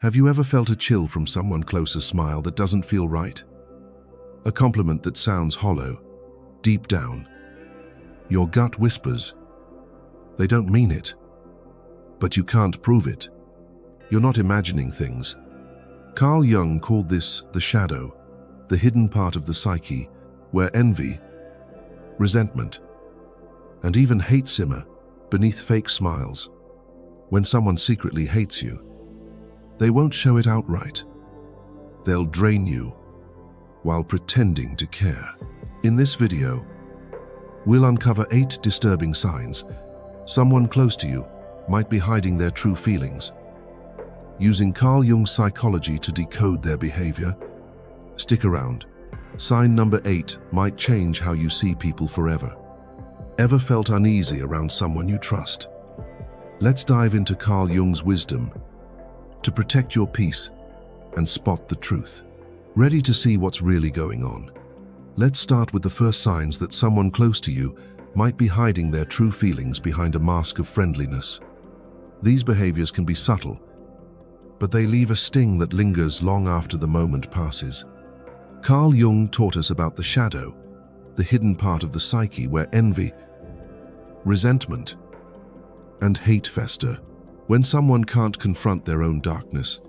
Have you ever felt a chill from someone close, a smile that doesn't feel right? A compliment that sounds hollow, deep down? Your gut whispers, they don't mean it, but you can't prove it. You're not imagining things. Carl Jung called this the shadow, the hidden part of the psyche, where envy, resentment, and even hate simmer beneath fake smiles. When someone secretly hates you, they won't show it outright. They'll drain you while pretending to care. In this video, we'll uncover 8 disturbing signs someone close to you might be hiding their true feelings. Using Carl Jung's psychology to decode their behavior, stick around. Sign number 8 might change how you see people forever. Ever felt uneasy around someone you trust? Let's dive into Carl Jung's wisdom to protect your peace and spot the truth. Ready to see what's really going on? Let's start with the first signs that someone close to you might be hiding their true feelings behind a mask of friendliness. These behaviors can be subtle, but they leave a sting that lingers long after the moment passes. Carl Jung taught us about the shadow, the hidden part of the psyche where envy, resentment, and hate fester. When someone can't confront their own darkness,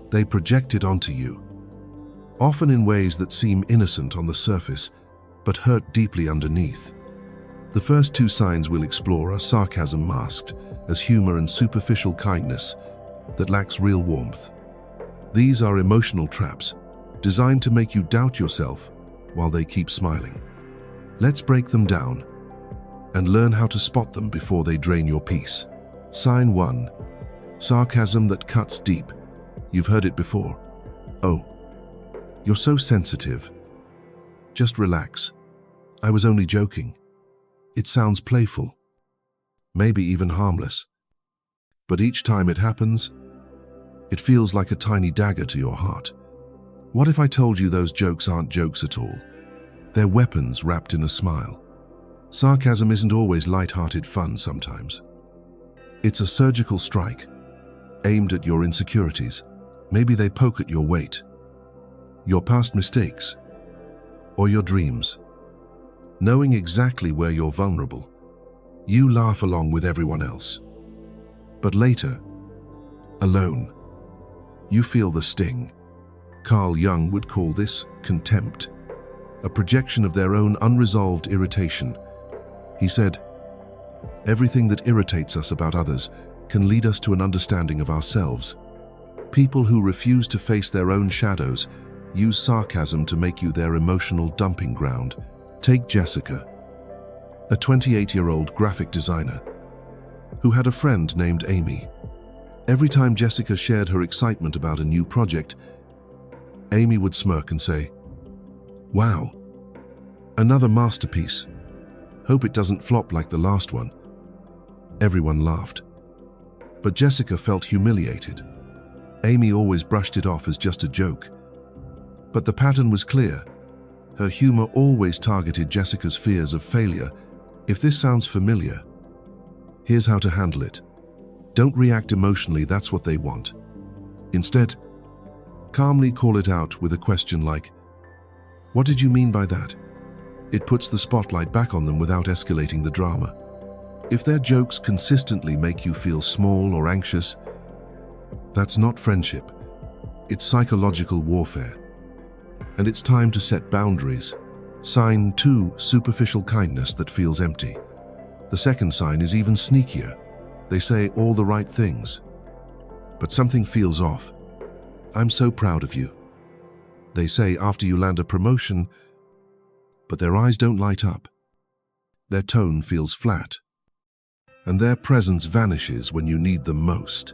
they project it onto you, often in ways that seem innocent on the surface, but hurt deeply underneath. The first 2 signs we'll explore are sarcasm masked as humor and superficial kindness that lacks real warmth. These are emotional traps designed to make you doubt yourself while they keep smiling. Let's break them down and learn how to spot them before they drain your peace. Sign 1. Sarcasm that cuts deep. You've heard it before. Oh, you're so sensitive. Just relax. I was only joking. It sounds playful, maybe even harmless. But each time it happens, it feels like a tiny dagger to your heart. What if I told you those jokes aren't jokes at all? They're weapons wrapped in a smile. Sarcasm isn't always light-hearted fun sometimes. It's a surgical strike, aimed at your insecurities. Maybe they poke at your weight, your past mistakes, or your dreams. Knowing exactly where you're vulnerable, you laugh along with everyone else. But later, alone, you feel the sting. Carl Jung would call this contempt, a projection of their own unresolved irritation. He said, "Everything that irritates us about others can lead us to an understanding of ourselves. People who refuse to face their own shadows use sarcasm to make you their emotional dumping ground." Take Jessica, a 28-year-old graphic designer who had a friend named Amy. Every time Jessica shared her excitement about a new project, Amy would smirk and say, "Wow, another masterpiece. Hope it doesn't flop like the last one." Everyone laughed, but Jessica felt humiliated. Amy always brushed it off as just a joke. But the pattern was clear. Her humor always targeted Jessica's fears of failure. If this sounds familiar, here's how to handle it. Don't react emotionally, that's what they want. Instead, calmly call it out with a question like, "What did you mean by that?" It puts the spotlight back on them without escalating the drama. If their jokes consistently make you feel small or anxious, that's not friendship. It's psychological warfare. And it's time to set boundaries. Sign 2, superficial kindness that feels empty. The second sign is even sneakier. They say all the right things, but something feels off. "I'm so proud of you," they say after you land a promotion, but their eyes don't light up. Their tone feels flat, and their presence vanishes when you need them most.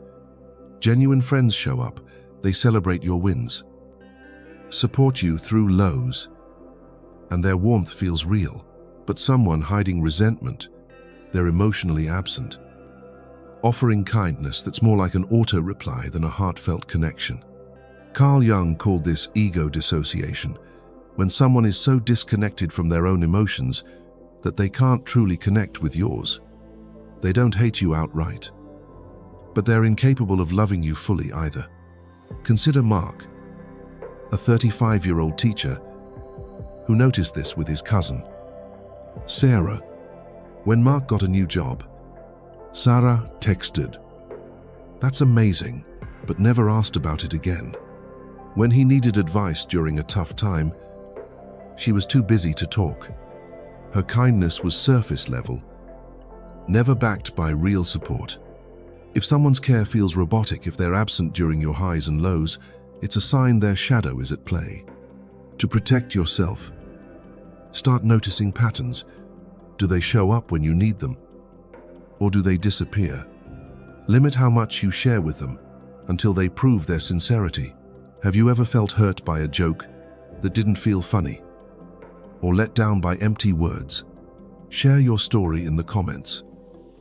Genuine friends show up. They celebrate your wins, support you through lows, and their warmth feels real. But someone hiding resentment, they're emotionally absent, offering kindness that's more like an auto-reply than a heartfelt connection. Carl Jung called this ego dissociation, when someone is so disconnected from their own emotions that they can't truly connect with yours. They don't hate you outright, but they're incapable of loving you fully either. Consider Mark, a 35-year-old teacher who noticed this with his cousin, Sarah. When Mark got a new job, Sarah texted, "That's amazing," but never asked about it again. When he needed advice during a tough time, she was too busy to talk. Her kindness was surface level, never backed by real support. If someone's care feels robotic, if they're absent during your highs and lows, it's a sign their shadow is at play. To protect yourself, start noticing patterns. Do they show up when you need them? Or do they disappear? Limit how much you share with them until they prove their sincerity. Have you ever felt hurt by a joke that didn't feel funny? Or let down by empty words? Share your story in the comments.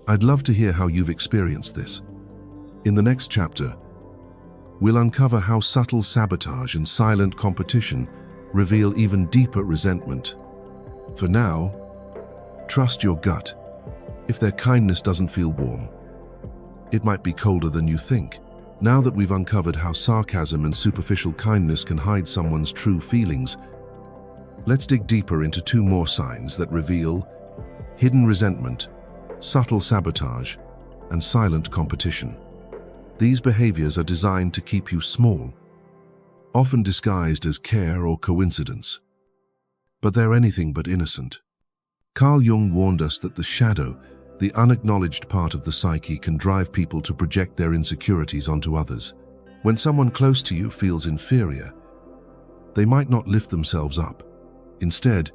I'd love to hear how you've experienced this. In the next chapter, we'll uncover how subtle sabotage and silent competition reveal even deeper resentment. For now, trust your gut. If their kindness doesn't feel warm, it might be colder than you think. Now that we've uncovered how sarcasm and superficial kindness can hide someone's true feelings, let's dig deeper into two more signs that reveal hidden resentment, subtle sabotage, and silent competition. These behaviors are designed to keep you small, often disguised as care or coincidence. But they're anything but innocent. Carl Jung warned us that the shadow, the unacknowledged part of the psyche, can drive people to project their insecurities onto others. When someone close to you feels inferior, they might not lift themselves up. Instead,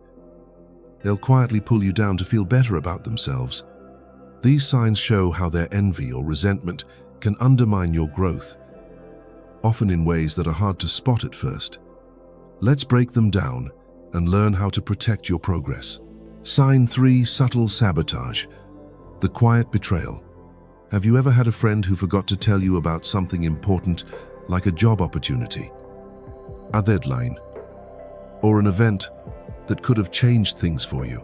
they'll quietly pull you down to feel better about themselves. These signs show how their envy or resentment can undermine your growth, often in ways that are hard to spot at first. Let's break them down and learn how to protect your progress. Sign 3: Subtle sabotage. The quiet betrayal. Have you ever had a friend who forgot to tell you about something important, like a job opportunity, a deadline, or an event that could have changed things for you?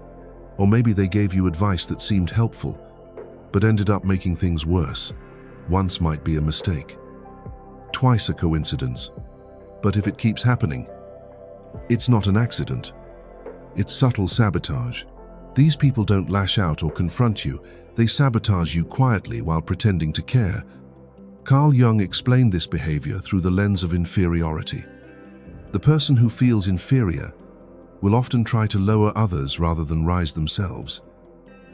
Or maybe they gave you advice that seemed helpful, but ended up making things worse. Once might be a mistake, twice a coincidence. But if it keeps happening, it's not an accident. It's subtle sabotage. These people don't lash out or confront you. They sabotage you quietly while pretending to care. Carl Jung explained this behavior through the lens of inferiority. The person who feels inferior will often try to lower others rather than rise themselves.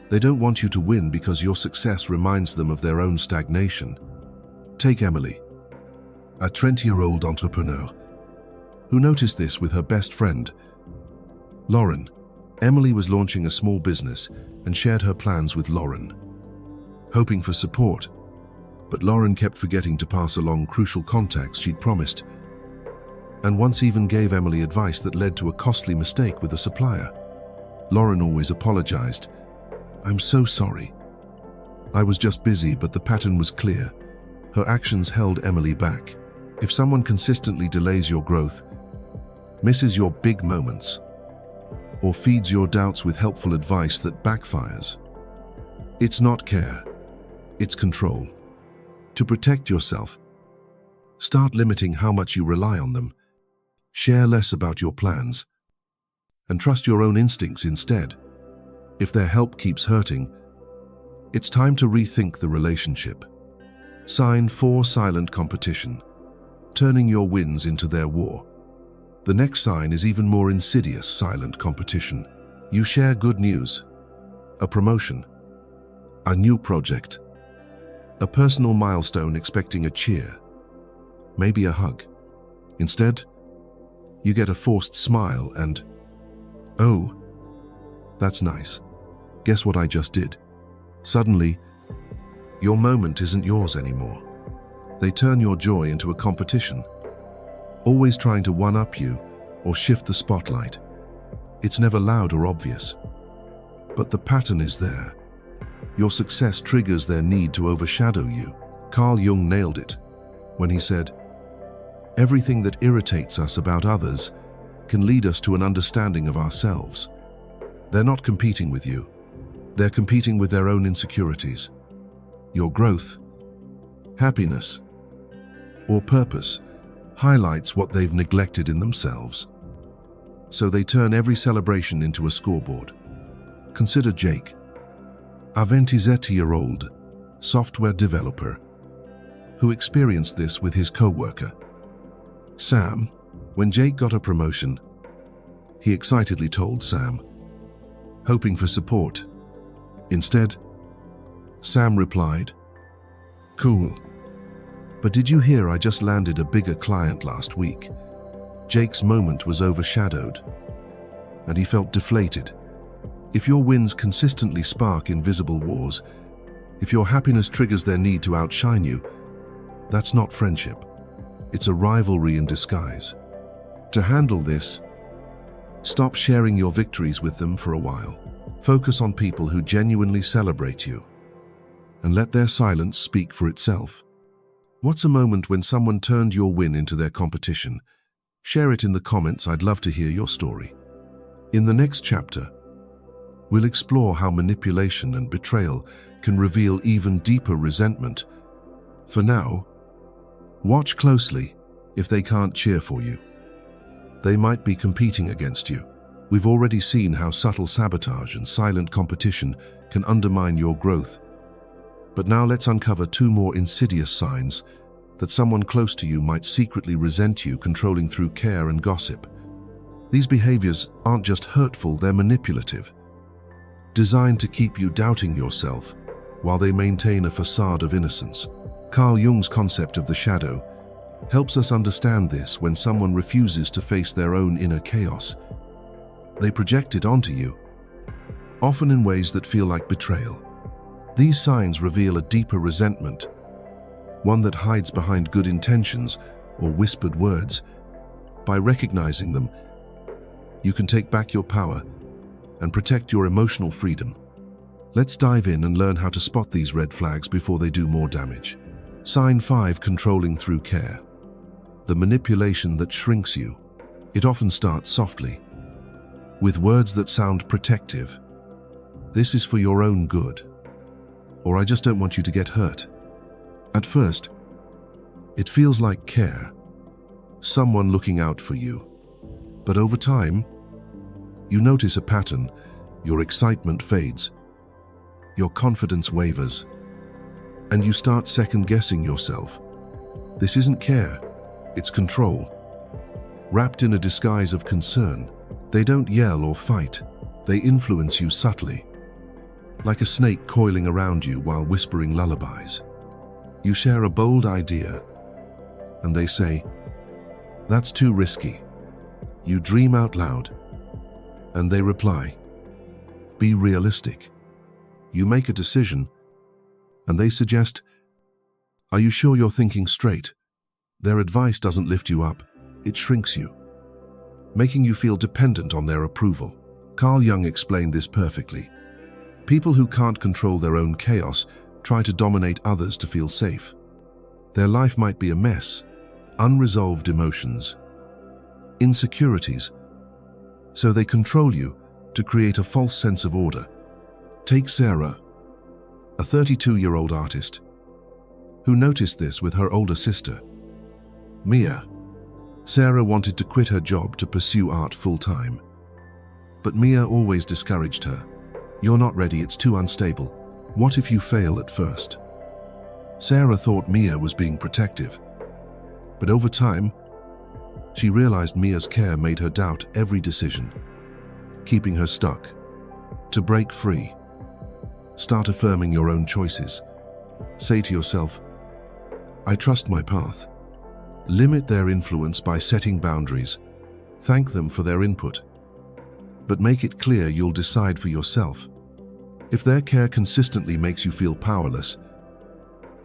They don't want you to win because your success reminds them of their own stagnation. Take Emily, a 20-year-old entrepreneur, who noticed this with her best friend, Lauren. Emily was launching a small business and shared her plans with Lauren, hoping for support. But Lauren kept forgetting to pass along crucial contacts she'd promised, and once even gave Emily advice that led to a costly mistake with a supplier. Lauren always apologized. "I'm so sorry. I was just busy," but the pattern was clear. Her actions held Emily back. If someone consistently delays your growth, misses your big moments, or feeds your doubts with helpful advice that backfires, it's not care, it's control. To protect yourself, start limiting how much you rely on them. Share less about your plans, and trust your own instincts instead. If their help keeps hurting, it's time to rethink the relationship. Sign 4: Silent competition. Turning your wins into their war. The next sign is even more insidious: silent competition. You share good news, a promotion, a new project, a personal milestone, expecting a cheer, maybe a hug. Instead, you get a forced smile and, "Oh, that's nice. Guess what I just did?" Suddenly, your moment isn't yours anymore. They turn your joy into a competition, always trying to one-up you or shift the spotlight. It's never loud or obvious, but the pattern is there. Your success triggers their need to overshadow you. Carl Jung nailed it when he said, "Everything that irritates us about others can lead us to an understanding of ourselves." They're not competing with you. They're competing with their own insecurities. Your growth, happiness, or purpose highlights what they've neglected in themselves. So they turn every celebration into a scoreboard. Consider Jake, a 27-year-old software developer who experienced this with his co-worker, Sam. When Jake got a promotion, he excitedly told Sam, hoping for support. Instead, Sam replied, "Cool. But did you hear I just landed a bigger client last week?" Jake's moment was overshadowed, and he felt deflated. If your wins consistently spark invisible wars, if your happiness triggers their need to outshine you, that's not friendship. It's a rivalry in disguise. To handle this, stop sharing your victories with them for a while. Focus on people who genuinely celebrate you, and let their silence speak for itself. What's a moment when someone turned your win into their competition? Share it in the comments. I'd love to hear your story. In the next chapter, we'll explore how manipulation and betrayal can reveal even deeper resentment. For now, watch closely. If they can't cheer for you, they might be competing against you. We've already seen how subtle sabotage and silent competition can undermine your growth. But now let's uncover two more insidious signs that someone close to you might secretly resent you, controlling through care and gossip. These behaviors aren't just hurtful, they're manipulative, designed to keep you doubting yourself while they maintain a facade of innocence. Carl Jung's concept of the shadow helps us understand this. When someone refuses to face their own inner chaos, they project it onto you, often in ways that feel like betrayal. These signs reveal a deeper resentment, one that hides behind good intentions or whispered words. By recognizing them, you can take back your power and protect your emotional freedom. Let's dive in and learn how to spot these red flags before they do more damage. Sign 5: controlling through care. The manipulation that shrinks you. It often starts softly, with words that sound protective. "This is for your own good," or "I just don't want you to get hurt." At first, it feels like care, someone looking out for you. But over time, you notice a pattern. Your excitement fades, your confidence wavers, and you start second-guessing yourself. This isn't care, it's control, wrapped in a disguise of concern. They don't yell or fight, they influence you subtly, like a snake coiling around you while whispering lullabies. You share a bold idea, and they say, "That's too risky." You dream out loud, and they reply, "Be realistic." You make a decision, and they suggest, "Are you sure you're thinking straight?" Their advice doesn't lift you up, it shrinks you, making you feel dependent on their approval. Carl Jung explained this perfectly. People who can't control their own chaos try to dominate others to feel safe. Their life might be a mess, unresolved emotions, insecurities, so they control you to create a false sense of order. Take Sarah, a 32-year-old artist, who noticed this with her older sister, Mia. Sarah wanted to quit her job to pursue art full-time, but Mia always discouraged her. "You're not ready, it's too unstable. What if you fail at first?" Sarah thought Mia was being protective, but over time, she realized Mia's care made her doubt every decision, keeping her stuck. To break free, start affirming your own choices. Say to yourself, "I trust my path." Limit their influence by setting boundaries. Thank them for their input, but make it clear you'll decide for yourself. If their care consistently makes you feel powerless,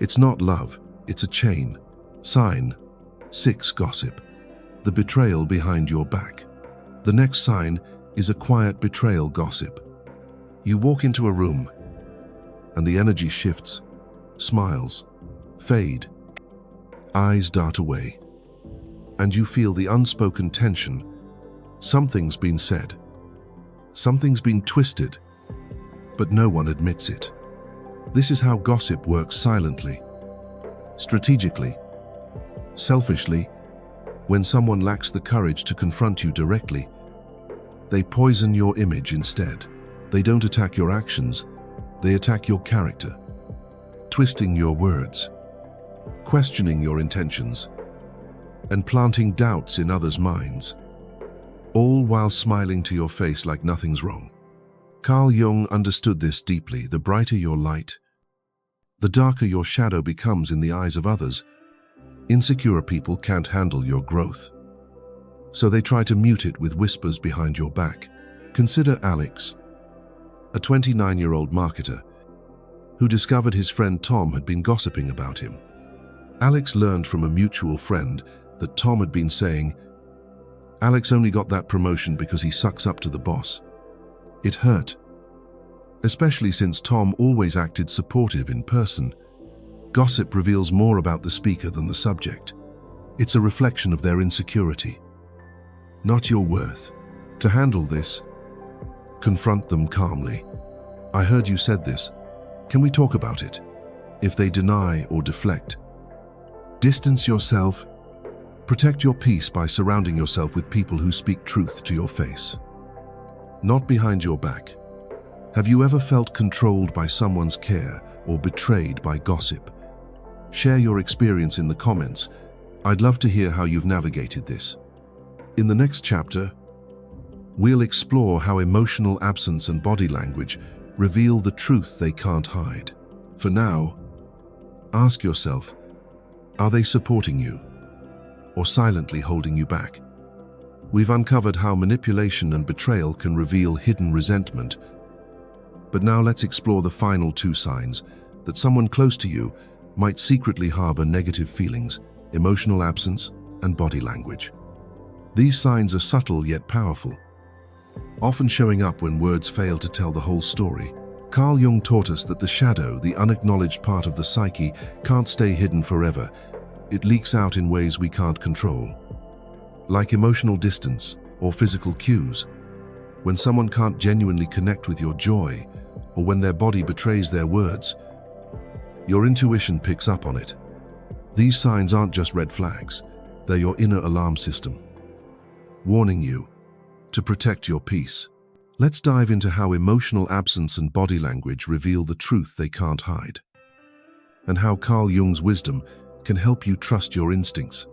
it's not love, it's a chain. Sign 6: gossip. The betrayal behind your back. The next sign is a quiet betrayal gossip. You walk into a room, and the energy shifts, smiles fade, eyes dart away, and you feel the unspoken tension. Something's been said, something's been twisted, but no one admits it. This is how gossip works: silently, strategically, selfishly, When someone lacks the courage to confront you directly, they poison your image instead. They don't attack your actions, they attack your character, twisting your words, questioning your intentions, and planting doubts in others' minds, all while smiling to your face like nothing's wrong. Carl Jung understood this deeply. The brighter your light, the darker your shadow becomes in the eyes of others. Insecure people can't handle your growth, so they try to mute it with whispers behind your back. Consider Alex, a 29-year-old marketer who discovered his friend Tom had been gossiping about him. Alex learned from a mutual friend that Tom had been saying, "Alex only got that promotion because he sucks up to the boss." It hurt, especially since Tom always acted supportive in person. Gossip reveals more about the speaker than the subject. It's a reflection of their insecurity, not your worth. To handle this, confront them calmly. "I heard you said this. Can we talk about it?" If they deny or deflect, distance yourself. Protect your peace by surrounding yourself with people who speak truth to your face, not behind your back. Have you ever felt controlled by someone's care or betrayed by gossip? Share your experience in the comments. I'd love to hear how you've navigated this. In the next chapter, we'll explore how emotional absence and body language reveal the truth they can't hide. For now, ask yourself, are they supporting you or silently holding you back? We've uncovered how manipulation and betrayal can reveal hidden resentment. But now let's explore the final two signs that someone close to you might secretly harbor negative feelings: emotional absence and body language. These signs are subtle yet powerful, often showing up when words fail to tell the whole story. Carl Jung taught us that the shadow, the unacknowledged part of the psyche, can't stay hidden forever. It leaks out in ways we can't control, like emotional distance or physical cues. When someone can't genuinely connect with your joy, or when their body betrays their words, your intuition picks up on it. These signs aren't just red flags, they're your inner alarm system, warning you to protect your peace. Let's dive into how emotional absence and body language reveal the truth they can't hide, and how Carl Jung's wisdom can help you trust your instincts.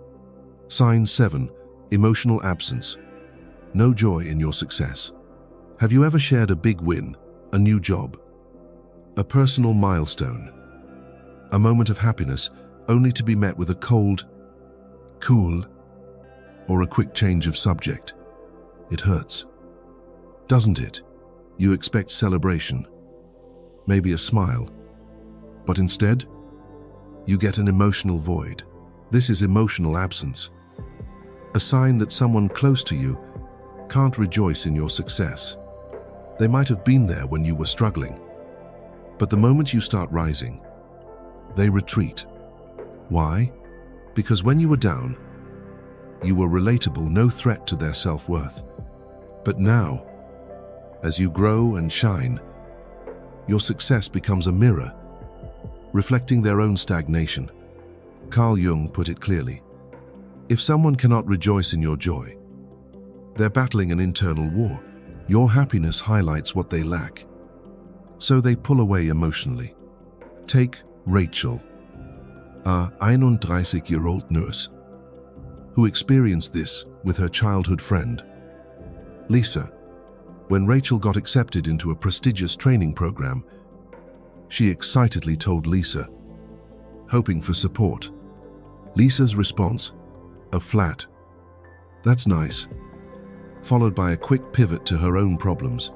Sign 7. Emotional absence. No joy in your success. Have you ever shared a big win, a new job, a personal milestone, a moment of happiness, only to be met with a cold, cool, or a quick change of subject? It hurts, doesn't it? You expect celebration, maybe a smile, but instead, you get an emotional void. This is emotional absence, a sign that someone close to you can't rejoice in your success. They might have been there when you were struggling, but the moment you start rising, they retreat. Why? Because when you were down, you were relatable, no threat to their self-worth. But now, as you grow and shine, your success becomes a mirror, reflecting their own stagnation. Carl Jung put it clearly: if someone cannot rejoice in your joy, they're battling an internal war. Your happiness highlights what they lack, so they pull away emotionally. Take Rachel, a 31-year-old nurse, who experienced this with her childhood friend, Lisa. When Rachel got accepted into a prestigious training program, she excitedly told Lisa, hoping for support. Lisa's response, a flat "That's nice," followed by a quick pivot to her own problems.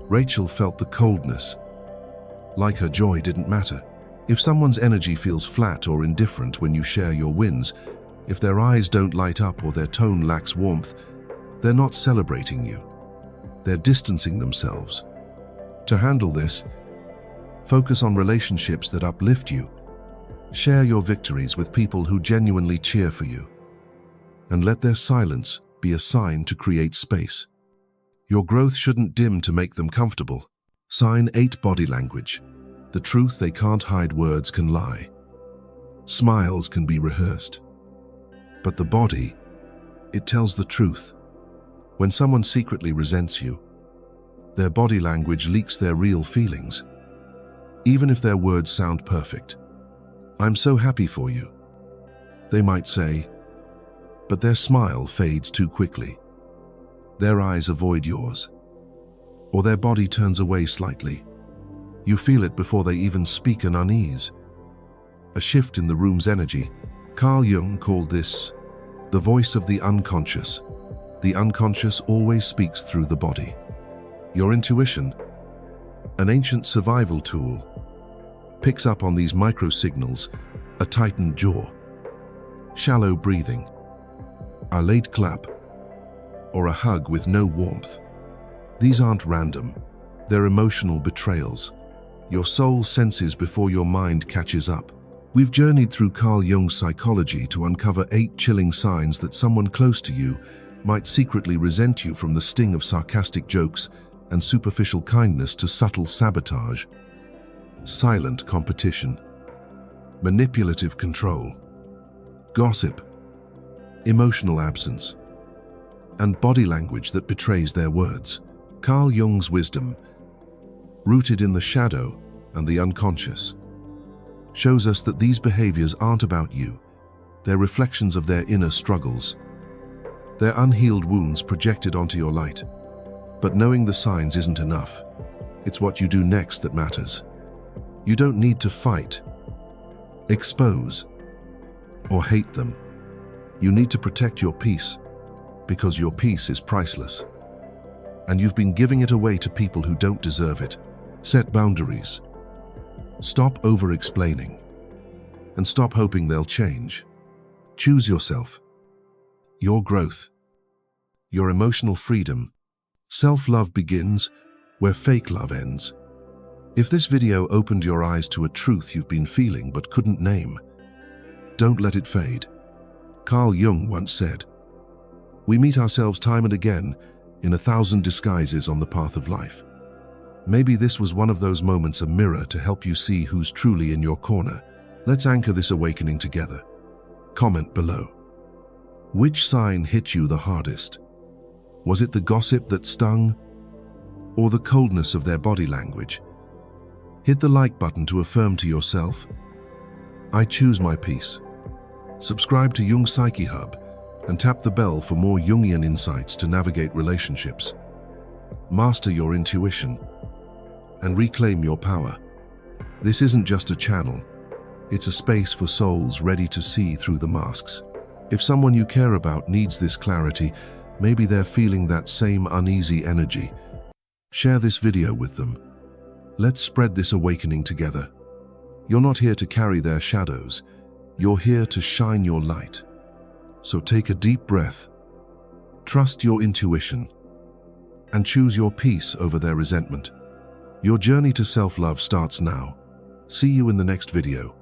Rachel felt the coldness, like her joy didn't matter. If someone's energy feels flat or indifferent when you share your wins, if their eyes don't light up or their tone lacks warmth, they're not celebrating you. They're distancing themselves. To handle this, focus on relationships that uplift you. Share your victories with people who genuinely cheer for you, and let their silence be a sign to create space. Your growth shouldn't dim to make them comfortable. Sign 8. Body language. The truth they can't hide. Words can lie. Smiles can be rehearsed. But the body, it tells the truth. When someone secretly resents you, their body language leaks their real feelings, even if their words sound perfect. "I'm so happy for you," they might say, but their smile fades too quickly. Their eyes avoid yours, or their body turns away slightly. You feel it before they even speak, an unease, a shift in the room's energy. Carl Jung called this the voice of the unconscious. The unconscious always speaks through the body. Your intuition, an ancient survival tool, picks up on these micro-signals: a tightened jaw, shallow breathing, a late clap, or a hug with no warmth. These aren't random, they're emotional betrayals. Your soul senses before your mind catches up. We've journeyed through Carl Jung's psychology to uncover 8 chilling signs that someone close to you might secretly resent you, from the sting of sarcastic jokes and superficial kindness to subtle sabotage, silent competition, manipulative control, gossip, emotional absence, and body language that betrays their words. Carl Jung's wisdom, rooted in the shadow and the unconscious, shows us that these behaviors aren't about you. They're reflections of their inner struggles. They're unhealed wounds projected onto your light. But knowing the signs isn't enough. It's what you do next that matters. You don't need to fight, expose, or hate them. You need to protect your peace, because your peace is priceless. And you've been giving it away to people who don't deserve it. Set boundaries. Stop over-explaining. And stop hoping they'll change. Choose yourself, your growth, your emotional freedom. Self-love begins where fake love ends. If this video opened your eyes to a truth you've been feeling but couldn't name, don't let it fade. Carl Jung once said, "We meet ourselves time and again in 1,000 disguises on the path of life." Maybe this was one of those moments, a mirror to help you see who's truly in your corner. Let's anchor this awakening together. Comment below. Which sign hit you the hardest? Was it the gossip that stung, or the coldness of their body language? Hit the like button to affirm to yourself, "I choose my peace." Subscribe to Jung Psyche Hub and tap the bell for more Jungian insights to navigate relationships. Master your intuition and reclaim your power. This isn't just a channel, it's a space for souls ready to see through the masks. If someone you care about needs this clarity, maybe they're feeling that same uneasy energy, share this video with them. Let's spread this awakening together. You're not here to carry their shadows, you're here to shine your light. So take a deep breath, trust your intuition, and choose your peace over their resentment. Your journey to self-love starts now. See you in the next video.